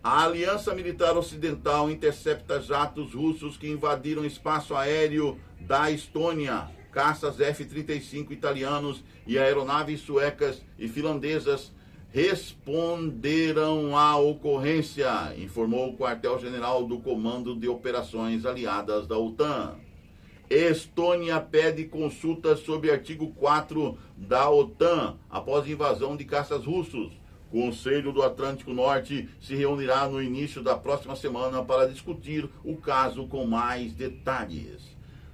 a Aliança Militar Ocidental, intercepta jatos russos que invadiram espaço aéreo da Estônia. Caças F-35 italianos e aeronaves suecas e finlandesas responderam à ocorrência, informou o quartel-general do Comando de Operações Aliadas da OTAN. Estônia pede consultas sobre artigo 4 da OTAN após invasão de caças russos. O Conselho do Atlântico Norte se reunirá no início da próxima semana para discutir o caso com mais detalhes.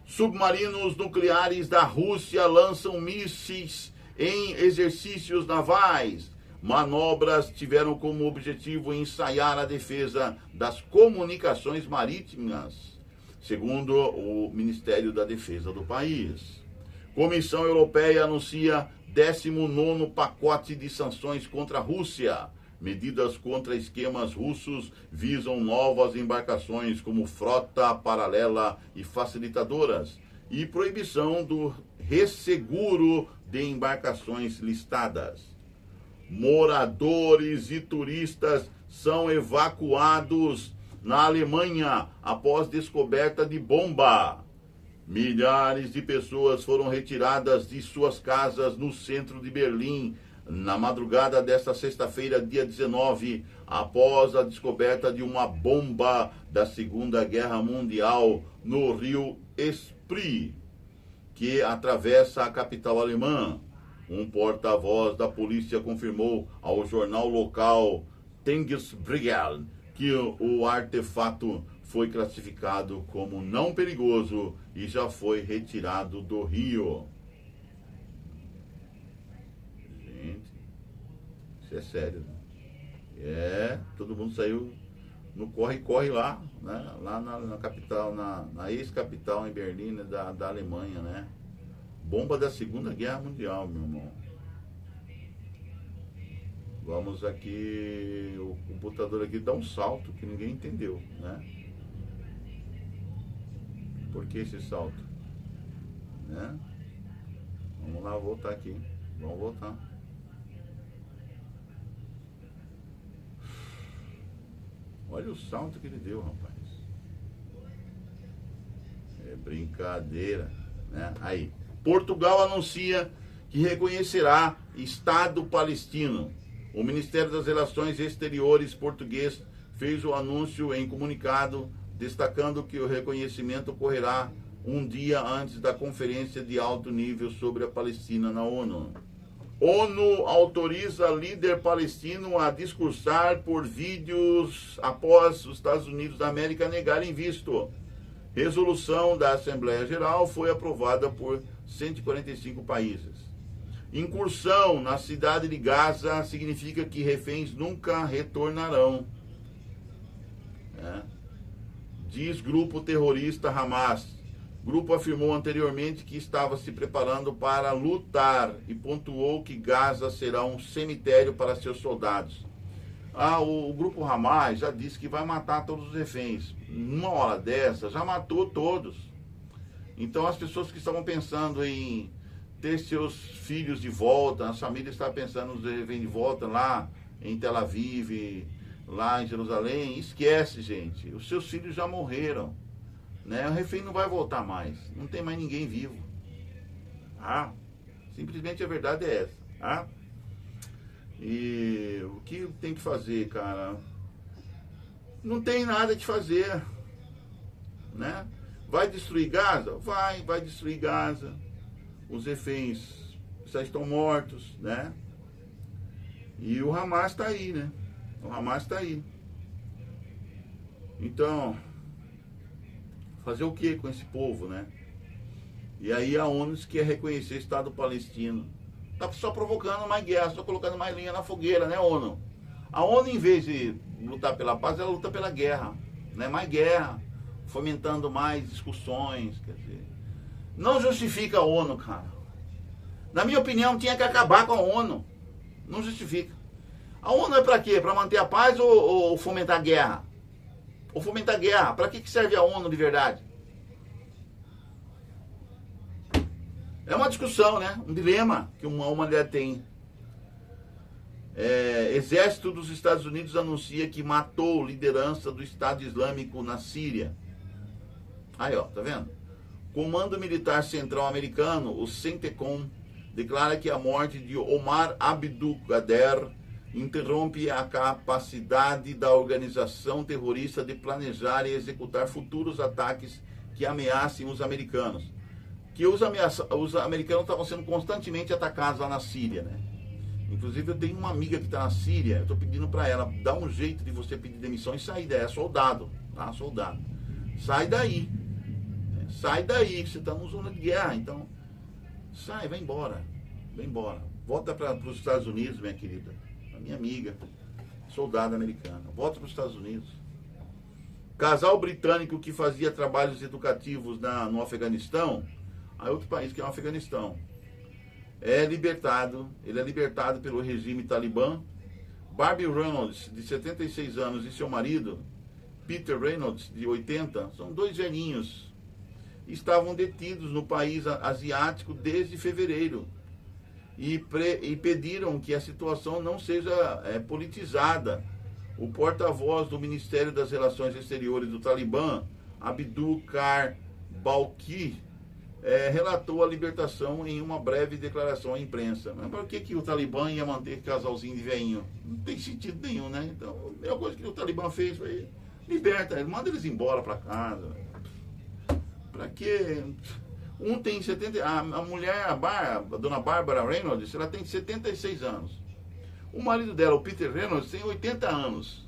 Submarinos nucleares da Rússia lançam mísseis em exercícios navais. Manobras tiveram como objetivo ensaiar a defesa das comunicações marítimas, segundo o Ministério da Defesa do país. Comissão Europeia anuncia 19º pacote de sanções contra a Rússia. Medidas contra esquemas russos visam novas embarcações como frota paralela e facilitadoras e proibição do resseguro de embarcações listadas. Moradores e turistas são evacuados na Alemanha após descoberta de bomba. Milhares de pessoas foram retiradas de suas casas no centro de Berlim na madrugada desta sexta-feira, dia 19, após a descoberta de uma bomba da Segunda Guerra Mundial no rio Spree, que atravessa a capital alemã. Um porta-voz da polícia confirmou ao jornal local Tagesspiegel que o artefato foi classificado como não perigoso e já foi retirado do rio. Gente, isso é sério, né? Todo mundo saiu no corre-corre lá, né? Lá na capital, na ex-capital em Berlim, né? da Alemanha, né? Bomba da Segunda Guerra Mundial, meu irmão. Vamos aqui, o computador aqui dá um salto que ninguém entendeu, né? Por que esse salto? Né? Vamos lá, voltar aqui. Vamos voltar. Olha o salto que ele deu, rapaz. É brincadeira, né? Aí. Portugal anuncia que reconhecerá Estado palestino. O Ministério das Relações Exteriores português fez o anúncio em comunicado, destacando que o reconhecimento ocorrerá um dia antes da conferência de alto nível sobre a Palestina na ONU. ONU autoriza líder palestino a discursar por vídeos após os Estados Unidos da América negarem visto. Resolução da Assembleia Geral foi aprovada por 145 países. Incursão na cidade de Gaza significa que reféns nunca retornarão. Diz grupo terrorista Hamas. O grupo afirmou anteriormente que estava se preparando para lutar e pontuou que Gaza será um cemitério para seus soldados. O grupo Hamas já disse que vai matar todos os reféns. Numa hora dessa, já matou todos. Então as pessoas que estavam pensando em ter seus filhos de volta, as famílias estavam pensando nos reféns de volta lá em Tel Aviv, lá em Jerusalém, esquece, gente. Os seus filhos já morreram. Né? O refém não vai voltar mais. Não tem mais ninguém vivo. Simplesmente a verdade é essa. E o que tem que fazer, cara? Não tem nada de fazer, né? Vai destruir Gaza? Vai destruir Gaza. Os reféns já estão mortos, né? E o Hamas está aí, né? O Hamas está aí. Então, fazer o que com esse povo, né? E aí a ONU quer reconhecer o Estado palestino. Tá só provocando mais guerra, só colocando mais linha na fogueira, né, ONU? A ONU, em vez de lutar pela paz, ela luta pela guerra, né? Mais guerra, fomentando mais discussões, quer dizer. Não justifica a ONU, cara. Na minha opinião, tinha que acabar com a ONU. Não justifica. A ONU é pra quê? Pra manter a paz ou fomentar a guerra? Ou fomentar a guerra? Pra que serve a ONU de verdade? É uma discussão, né? Um dilema que uma humanidade tem. Exército dos Estados Unidos anuncia que matou liderança do Estado Islâmico na Síria. Aí, ó, tá vendo? Comando Militar Central Americano, o CENTCOM, declara que a morte de Omar Abdul Gader interrompe a capacidade da organização terrorista de planejar e executar futuros ataques que ameacem os americanos. Que os americanos estavam sendo constantemente atacados lá na Síria, né? Inclusive eu tenho uma amiga que está na Síria, eu estou pedindo para ela, dá um jeito de você pedir demissão e sair daí, é soldado, tá? Soldado. Sai daí, que você está numa zona de guerra, então sai, vai embora, volta para os Estados Unidos, minha querida, a minha amiga, soldada americana, volta para os Estados Unidos. Casal britânico que fazia trabalhos educativos no Afeganistão, aí outro país que é o Afeganistão, ele é libertado pelo regime talibã. Barbie Reynolds, de 76 anos, e seu marido, Peter Reynolds, de 80, são dois velhinhos, estavam detidos no país asiático desde fevereiro e pediram que a situação não seja politizada. O porta-voz do Ministério das Relações Exteriores do Talibã, Abdul Kar Balki, relatou a libertação em uma breve declaração à imprensa. Mas por que o Talibã ia manter casalzinho de velhinho? Não tem sentido nenhum, né? Então, a melhor coisa que o Talibã fez foi liberta, manda eles embora para casa. Para quê? Um tem 70... A mulher, a dona Barbara Reynolds, ela tem 76 anos. O marido dela, o Peter Reynolds, tem 80 anos.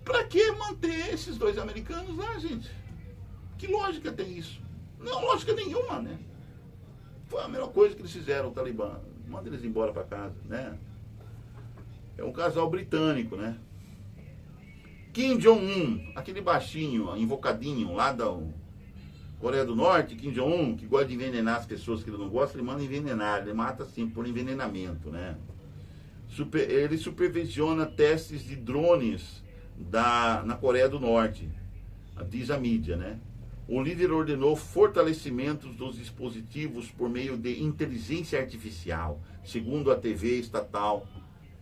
Para que manter esses dois americanos lá, gente? Que lógica tem isso? Não, lógica nenhuma, né? Foi a melhor coisa que eles fizeram, o Talibã. Manda eles embora para casa, né? É um casal britânico, né? Kim Jong-un, aquele baixinho, invocadinho lá da Coreia do Norte, Kim Jong-un, que gosta de envenenar as pessoas que ele não gosta, ele manda envenenar, ele mata assim, por envenenamento, né? Ele supervisiona testes de drones na Coreia do Norte, diz a mídia, né? O líder ordenou fortalecimentos dos dispositivos por meio de inteligência artificial, segundo a TV estatal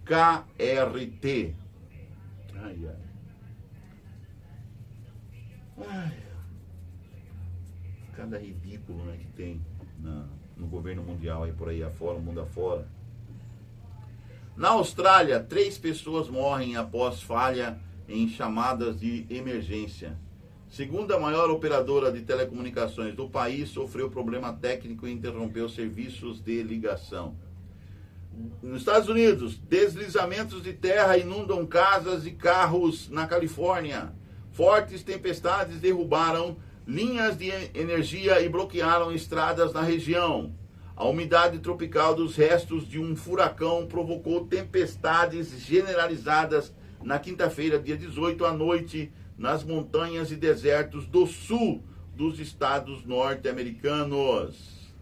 KRT. Cada ridículo, né, que tem no governo mundial, aí por aí afora, mundo afora. Na Austrália, 3 pessoas morrem após falha em chamadas de emergência. Segunda maior operadora de telecomunicações do país, sofreu problema técnico e interrompeu serviços de ligação. Nos Estados Unidos, deslizamentos de terra inundam casas e carros na Califórnia. Fortes tempestades derrubaram linhas de energia e bloquearam estradas na região. A umidade tropical dos restos de um furacão provocou tempestades generalizadas na quinta-feira, dia 18 à noite, nas montanhas e desertos do sul dos estados norte-americanos.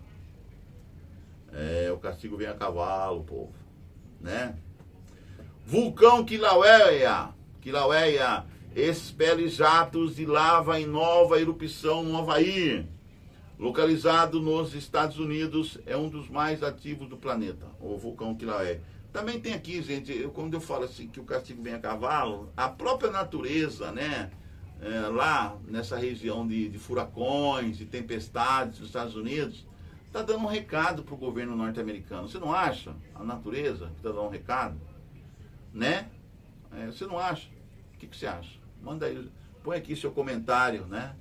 O castigo vem a cavalo, povo, né? Vulcão Kilauea expele jatos de lava em nova erupção no Havaí. Localizado nos Estados Unidos, é um dos mais ativos do planeta, o vulcão Kilauea. Também tem aqui, gente, quando eu falo assim que o castigo vem a cavalo, a própria natureza, né? Lá nessa região de furacões, de tempestades dos Estados Unidos, está dando um recado para o governo norte-americano. Você não acha? A natureza está dando um recado, né? Você não acha? O que você acha? Manda aí, põe aqui seu comentário, né?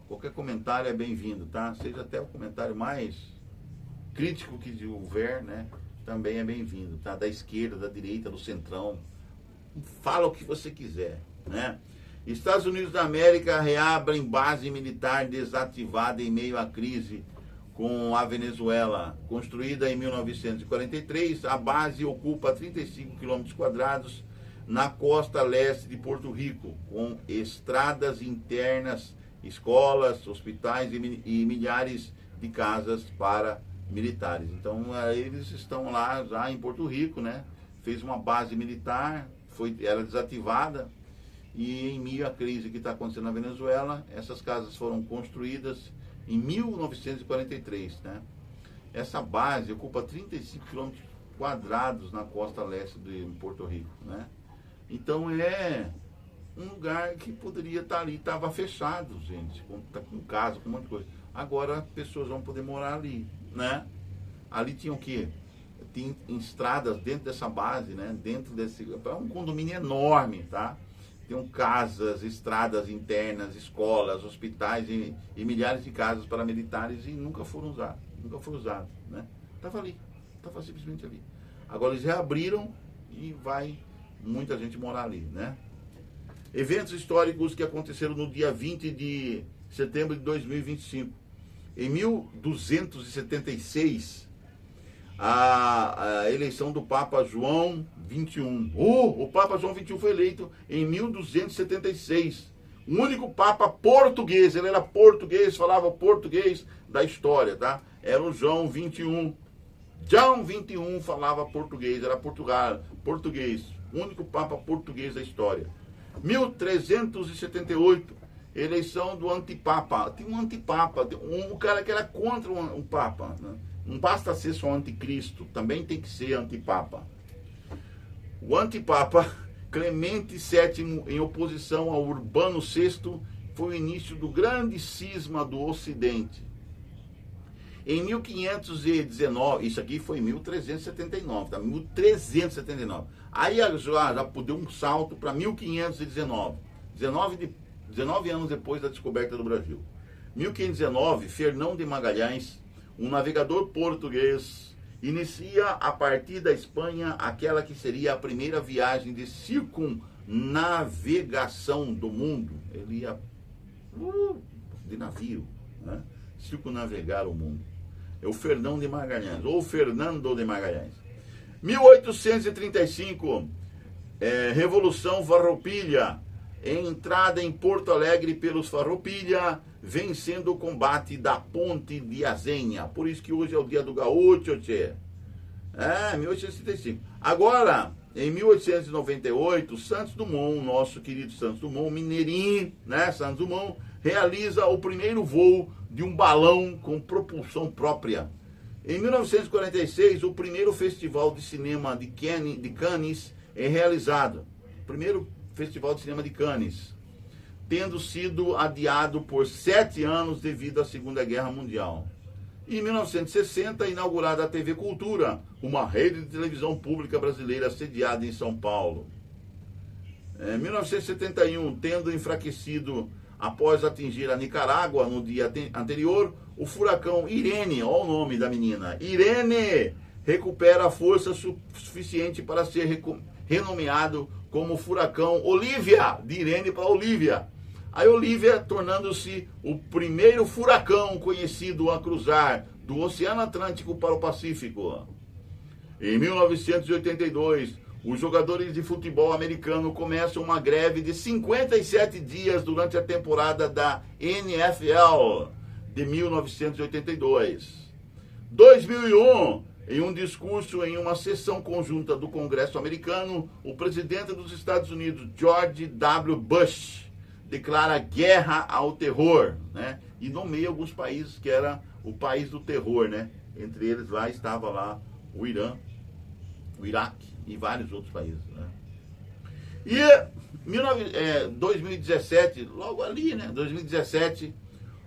Qualquer comentário é bem-vindo, tá? Seja até o comentário mais crítico que houver, né? Também é bem-vindo, tá? Da esquerda, da direita, do centrão. Fala o que você quiser, né? Estados Unidos da América reabrem base militar desativada em meio à crise com a Venezuela. Construída em 1943, a base ocupa 35 km² na costa leste de Porto Rico, com estradas internas, escolas, hospitais e milhares de casas para militares. Então, eles estão lá já em Porto Rico, né? Fez uma base militar, era desativada, e em meio à crise que está acontecendo na Venezuela, essas casas foram construídas em 1943, né? Essa base ocupa 35 km² na costa leste de Porto Rico, né? Então é um lugar que poderia estar ali, estava fechado, gente, com casa, com um monte de coisa. Agora as pessoas vão poder morar ali, né? Ali tinha o quê? tem estradas dentro dessa base, né? Dentro desse... É um condomínio enorme, tá? Tem casas, estradas internas, escolas, hospitais e milhares de casas paramilitares e nunca foram usados. Nunca foi usado, né? Estava ali, estava simplesmente ali. Agora eles reabriram e vai muita gente morar ali, né? Eventos históricos que aconteceram no dia 20 de setembro de 2025. Em 1276, a eleição do Papa João XXI. O Papa João XXI foi eleito em 1276. O único Papa português, ele era português, falava português da história, tá? Era o João XXI. João XXI falava português, era português. O único Papa português da história. 1378, eleição do antipapa. Tem um antipapa, um cara que era contra um papa, né? Não basta ser só anticristo, também tem que ser antipapa. O antipapa Clemente VII, em oposição ao Urbano VI, foi o início do grande cisma do Ocidente. Em 1519, isso aqui foi em 1379, tá? 1379. Aí já deu um salto para 1519, 19 anos depois da descoberta do Brasil. 1519, Fernão de Magalhães, um navegador português, inicia a partir da Espanha aquela que seria a primeira viagem de circunnavegação do mundo. Ele ia de navio, né? Circunnavegar o mundo. É o Fernão de Magalhães, ou Fernando de Magalhães. 1835, Revolução Farroupilha, entrada em Porto Alegre pelos Farroupilha, vencendo o combate da Ponte de Azenha. Por isso que hoje é o dia do gaúcho, tchê. 1835. Agora, em 1898, Santos Dumont, nosso querido Santos Dumont, mineirinho, né, Santos Dumont, realiza o primeiro voo de um balão com propulsão própria. Em 1946, o primeiro festival de cinema de Cannes é realizado. Primeiro Festival de Cinema de Cannes, tendo sido adiado por 7 anos devido à Segunda Guerra Mundial. Em 1960, inaugurada a TV Cultura, uma rede de televisão pública brasileira sediada em São Paulo. Em 1971, tendo enfraquecido após atingir a Nicarágua no dia anterior, o furacão Irene, olha o nome da menina, Irene, recupera força suficiente para ser renomeado como furacão Olívia, de Irene para Olívia. A Olívia tornando-se o primeiro furacão conhecido a cruzar do Oceano Atlântico para o Pacífico. Em 1982, os jogadores de futebol americano começam uma greve de 57 dias durante a temporada da NFL de 1982. 2001, em um discurso em uma sessão conjunta do Congresso americano, o presidente dos Estados Unidos, George W. Bush, declara guerra ao terror, né? E nomeia alguns países que era o país do terror, né? Entre eles lá estava lá o Irã, o Iraque e vários outros países, né? E 2017, logo ali, né? 2017,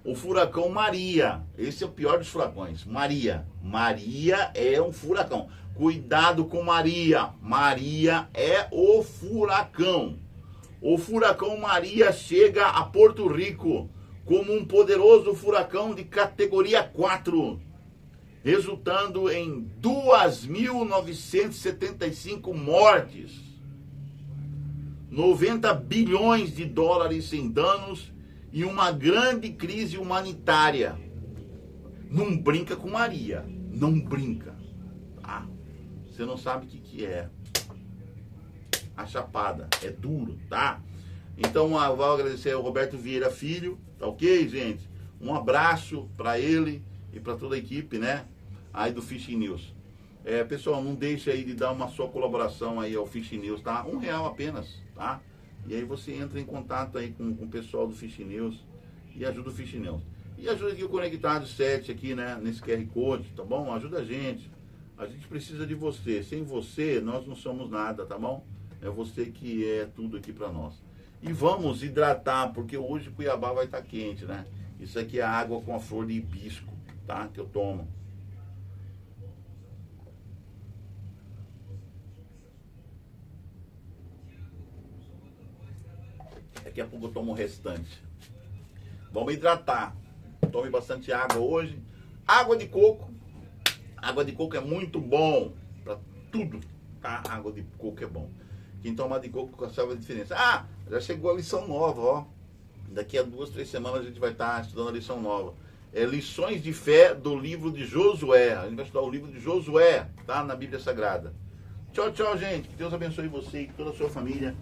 o furacão Maria. Esse é o pior dos furacões. Maria é um furacão. Cuidado com Maria. Maria é o furacão. O furacão Maria chega a Porto Rico como um poderoso furacão de categoria 4, resultando em 2.975 mortes, 90 bilhões de dólares em danos e uma grande crise humanitária. Não brinca com Maria, não brinca, tá? Você não sabe o que é a chapada, é duro, tá? Então, vou agradecer ao Roberto Vieira Filho, tá ok, gente? Um abraço para ele e para toda a equipe, né? Aí do Fishing News. Pessoal, não deixe aí de dar uma sua colaboração aí ao Fishing News, tá? R$1 apenas, tá? E aí você entra em contato aí com o pessoal do Fishing News e ajuda o Fishing News. E ajuda aqui o Conectado 7 aqui, né? Nesse QR Code, tá bom? Ajuda a gente. A gente precisa de você. Sem você, nós não somos nada, tá bom? É você que é tudo aqui para nós. E vamos hidratar, porque hoje Cuiabá vai estar quente, né? Isso aqui é água com a flor de hibisco, tá? Que eu tomo. Daqui a pouco eu tomo o restante. Vamos hidratar. Tome bastante água hoje. Água de coco. Água de coco é muito bom para tudo, tá? Água de coco é bom. Quem toma de coco sabe a diferença. Ah, já chegou a lição nova, ó. Daqui a 2, 3 semanas a gente vai estar estudando a lição nova. É Lições de Fé do livro de Josué. A gente vai estudar o livro de Josué, tá? Na Bíblia Sagrada. Tchau, tchau, gente. Que Deus abençoe você e toda a sua família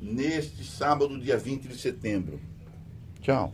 neste sábado, dia 20 de setembro. Tchau.